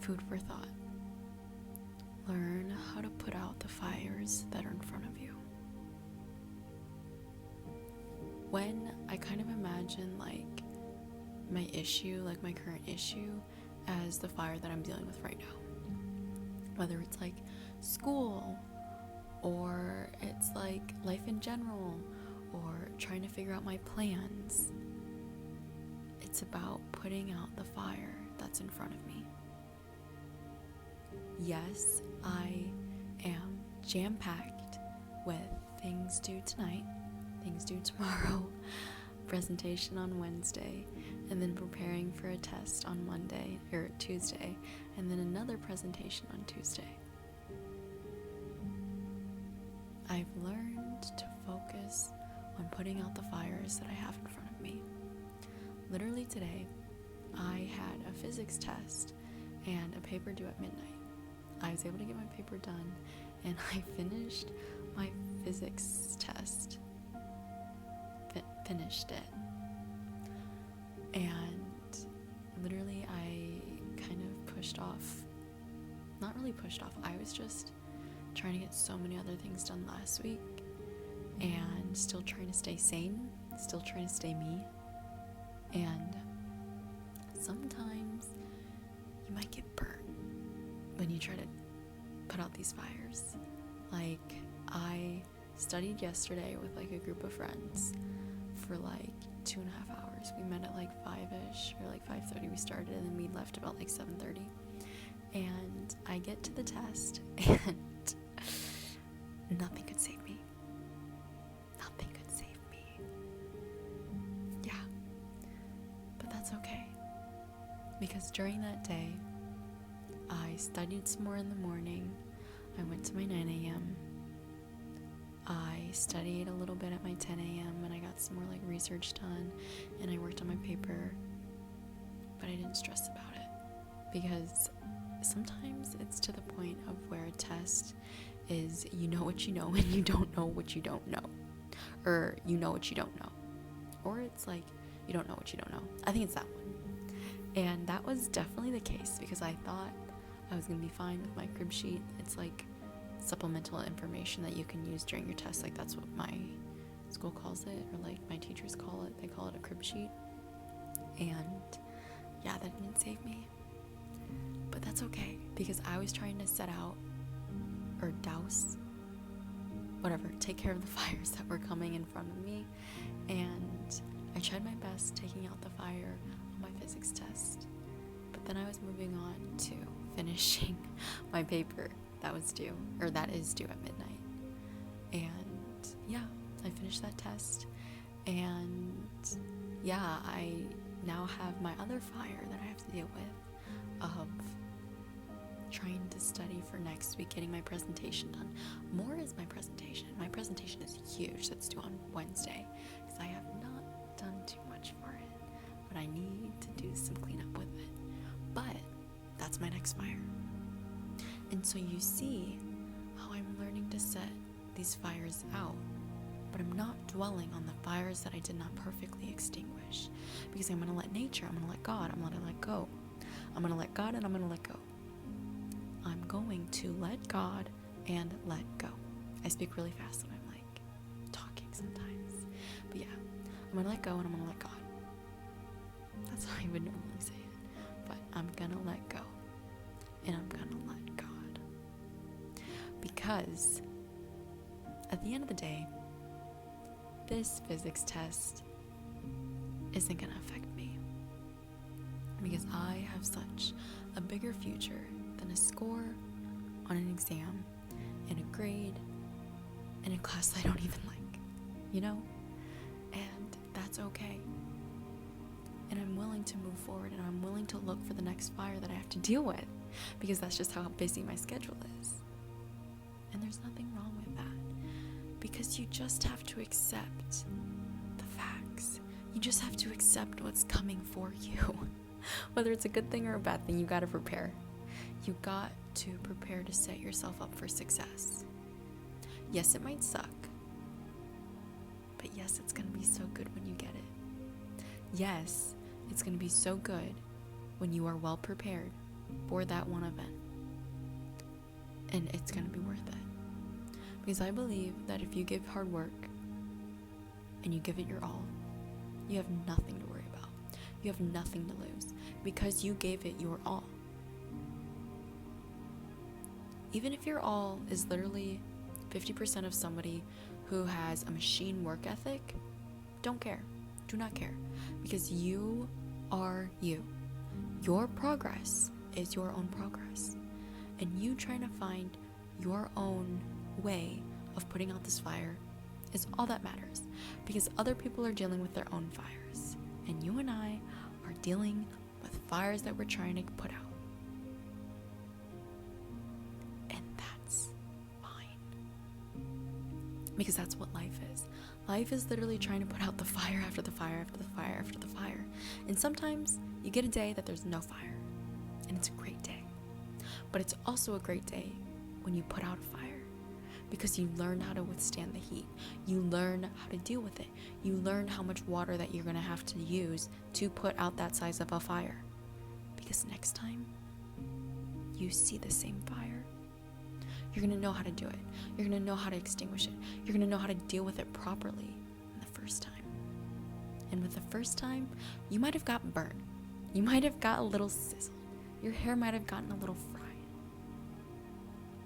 Food for thought. Learn how to put out the fires that are in front of you. When I kind of imagine like my issue, like my current issue, as the fire that I'm dealing with right now, whether it's like school or it's like life in general or trying to figure out my plans, it's about putting out the fire that's in front of me. Yes, I am jam-packed with things due tonight, things due tomorrow, presentation on Wednesday, and then preparing for a test on Monday or Tuesday, and then another presentation on Tuesday. I've learned to focus on putting out the fires that I have in front of me. Literally today, I had a physics test and a paper due at midnight. I was able to get my paper done, and I finished my physics test. Finished it. And literally I kind of not really pushed off, I was just trying to get so many other things done last week and still trying to stay sane, still trying to stay me. And sometimes you might get burnt when you try to put out these fires. Like, I studied yesterday with like a group of friends for like 2.5 hours. We met at like 5ish or like 5:30 we started, and then we left about like 7:30. And I get to the test and nothing could save me. Nothing could save me. Yeah. But that's okay. Because during that day, I studied some more in the morning. I went to my 9 a.m. I studied a little bit at my 10 a.m. and I got some more like research done, and I worked on my paper, but I didn't stress about it, because sometimes it's to the point of where a test is you know what you know and you don't know what you don't know, or you know what you don't know, or it's like you don't know what you don't know. I think it's that one. And that was definitely the case, because I thought I was gonna be fine with my crib sheet. It's like supplemental information that you can use during your test. Like, that's what my school calls it, or like my teachers call it. They call it a crib sheet. And yeah, that didn't save me, but that's okay, because I was trying to set out or douse, whatever, take care of the fires that were coming in front of me. And I tried my best taking out the fire on my physics test, but then I was moving on to finishing my paper that is due at midnight. And yeah, I finished that test, and yeah, I now have my other fire that I have to deal with of trying to study for next week, getting my presentation done. More is my presentation. My presentation is huge. That's due on Wednesday, because I have not done too much for it, but I need to do some cleanup with it. But that's my next fire. And so you see how I'm learning to set these fires out, but I'm not dwelling on the fires that I did not perfectly extinguish, because I'm going to let nature, I'm going to let God, I'm going to let go. I'm going to let God and I'm going to let go. I'm going to let God and let go. I speak really fast when I'm like talking sometimes. But yeah, I'm going to let go and I'm going to let God. That's how I would normally say it. But I'm going to let go and I'm going to let God. Because at the end of the day, this physics test isn't going to affect me, because I have such a bigger future than a score on an exam, and a grade, in a class I don't even like, you know? And that's okay. And I'm willing to move forward, and I'm willing to look for the next fire that I have to deal with, because that's just how busy my schedule is. And there's nothing wrong with that, because you just have to accept the facts. You just have to accept what's coming for you. Whether it's a good thing or a bad thing, you gotta prepare. You got to prepare to set yourself up for success. Yes, it might suck, but yes, it's gonna be so good when you get it. Yes, it's gonna be so good when you are well prepared for that one event. And it's going to be worth it. Because I believe that if you give hard work and you give it your all, you have nothing to worry about. You have nothing to lose because you gave it your all. Even if your all is literally 50% of somebody who has a machine work ethic, don't care. Do not care. Because you are you. Your progress is your own progress. And you trying to find your own way of putting out this fire is all that matters. Because other people are dealing with their own fires. And you and I are dealing with fires that we're trying to put out. And that's fine. Because that's what life is. Life is literally trying to put out the fire after the fire after the fire after the fire. And sometimes you get a day that there's no fire. And it's a great day. But it's also a great day when you put out a fire. Because you learn how to withstand the heat. You learn how to deal with it. You learn how much water that you're going to have to use to put out that size of a fire. Because next time you see the same fire, you're going to know how to do it. You're going to know how to extinguish it. You're going to know how to deal with it properly in the first time. And with the first time, you might have got burnt. You might have got a little sizzled. Your hair might have gotten a little fried.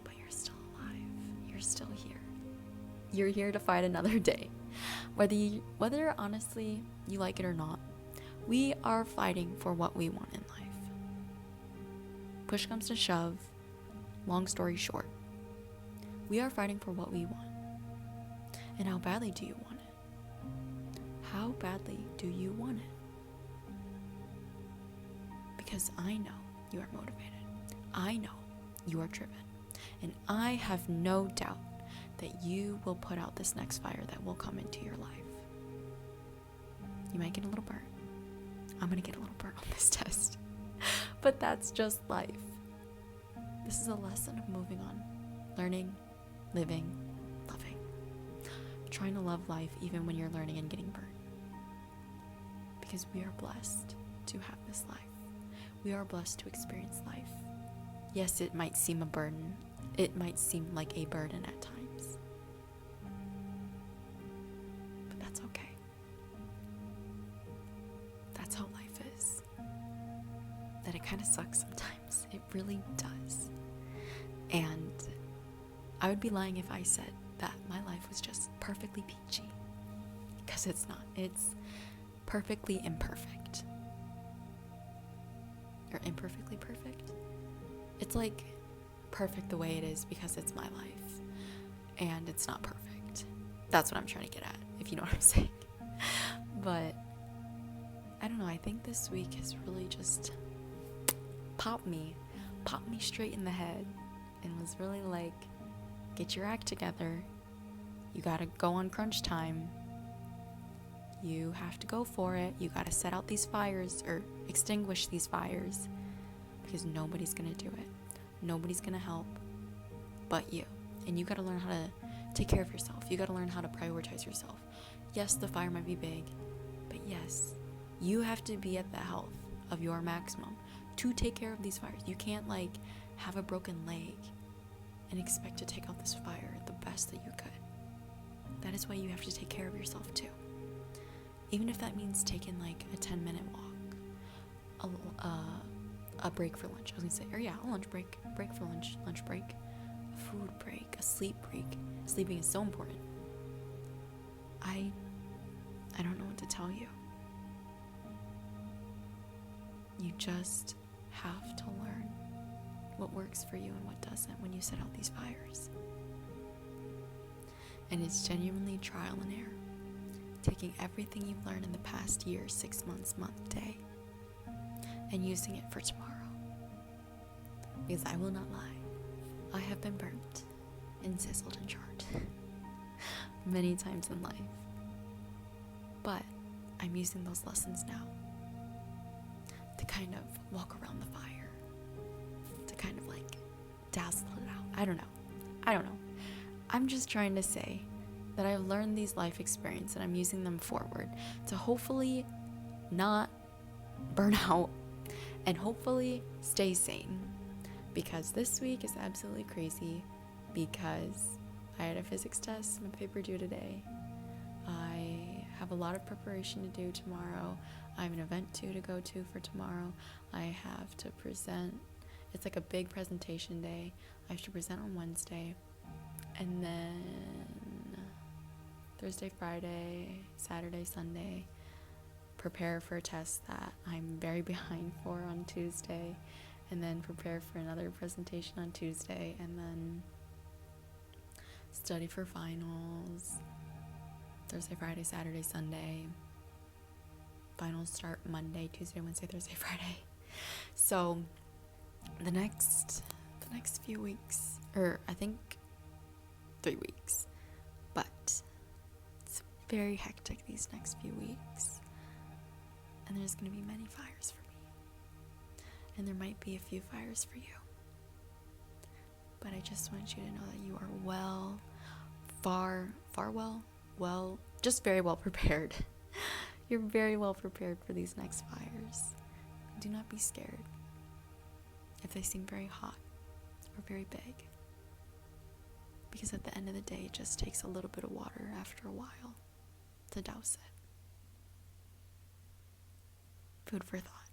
But you're still alive. You're still here. You're here to fight another day. Whether honestly you like it or not, we are fighting for what we want in life. Push comes to shove, long story short. We are fighting for what we want. And how badly do you want it? How badly do you want it? Because I know you are motivated. I know you are driven. And I have no doubt that you will put out this next fire that will come into your life. You might get a little burnt. I'm going to get a little burnt on this test. But that's just life. This is a lesson of moving on. Learning, living, loving. Trying to love life even when you're learning and getting burnt. Because we are blessed to have this life. We are blessed to experience life. Yes, it might seem a burden. It might seem like a burden at times. But that's okay. That's how life is. That it kind of sucks sometimes. It really does. And I would be lying if I said that my life was just perfectly peachy. Because it's not. It's perfectly imperfect. Or imperfectly perfect. It's like perfect the way it is because it's my life. And it's not perfect. That's what I'm trying to get at, if you know what I'm saying. But I don't know, I think this week has really just popped me straight in the head and was really like, get your act together. You gotta go on crunch time. You have to go for it. You gotta set out these fires or extinguish these fires because nobody's gonna do it. Nobody's gonna help but you. And you gotta learn how to take care of yourself. You gotta learn how to prioritize yourself. Yes, the fire might be big, but yes, you have to be at the health of your maximum to take care of these fires. You can't have a broken leg and expect to take out this fire the best that you could. That is why you have to take care of yourself too. Even if that means taking a 10-minute walk, a break for lunch. I was gonna say, a lunch break for lunch break, a food break, a sleep break. Sleeping is so important. I don't know what to tell you. You just have to learn what works for you and what doesn't when you set out these fires. And it's genuinely trial and error. Taking everything you've learned in the past year, 6 months, month, day, and using it for tomorrow. Because I will not lie, I have been burnt and sizzled and charred many times in life. But I'm using those lessons now to kind of walk around the fire, to kind of dazzle it out. I don't know. I'm just trying to say that I've learned these life experiences and I'm using them forward to hopefully not burn out and hopefully stay sane, because this week is absolutely crazy because I had a physics test, my paper due today. I have a lot of preparation to do tomorrow. I have an event to go to for tomorrow. I have to present. It's like a big presentation day. I have to present on Wednesday. And then Thursday, Friday, Saturday, Sunday, prepare for a test that I'm very behind for on Tuesday. And then prepare for another presentation on Tuesday. And then study for finals. Thursday, Friday, Saturday, Sunday. Finals start Monday, Tuesday, Wednesday, Thursday, Friday. So the next few weeks, or I think 3 weeks, but it's very hectic these next few weeks. And there's going to be many fires for me. And there might be a few fires for you. But I just want you to know that you are just very well prepared. You're very well prepared for these next fires. Do not be scared if they seem very hot or very big. Because at the end of the day, it just takes a little bit of water after a while to douse it. Food for thought.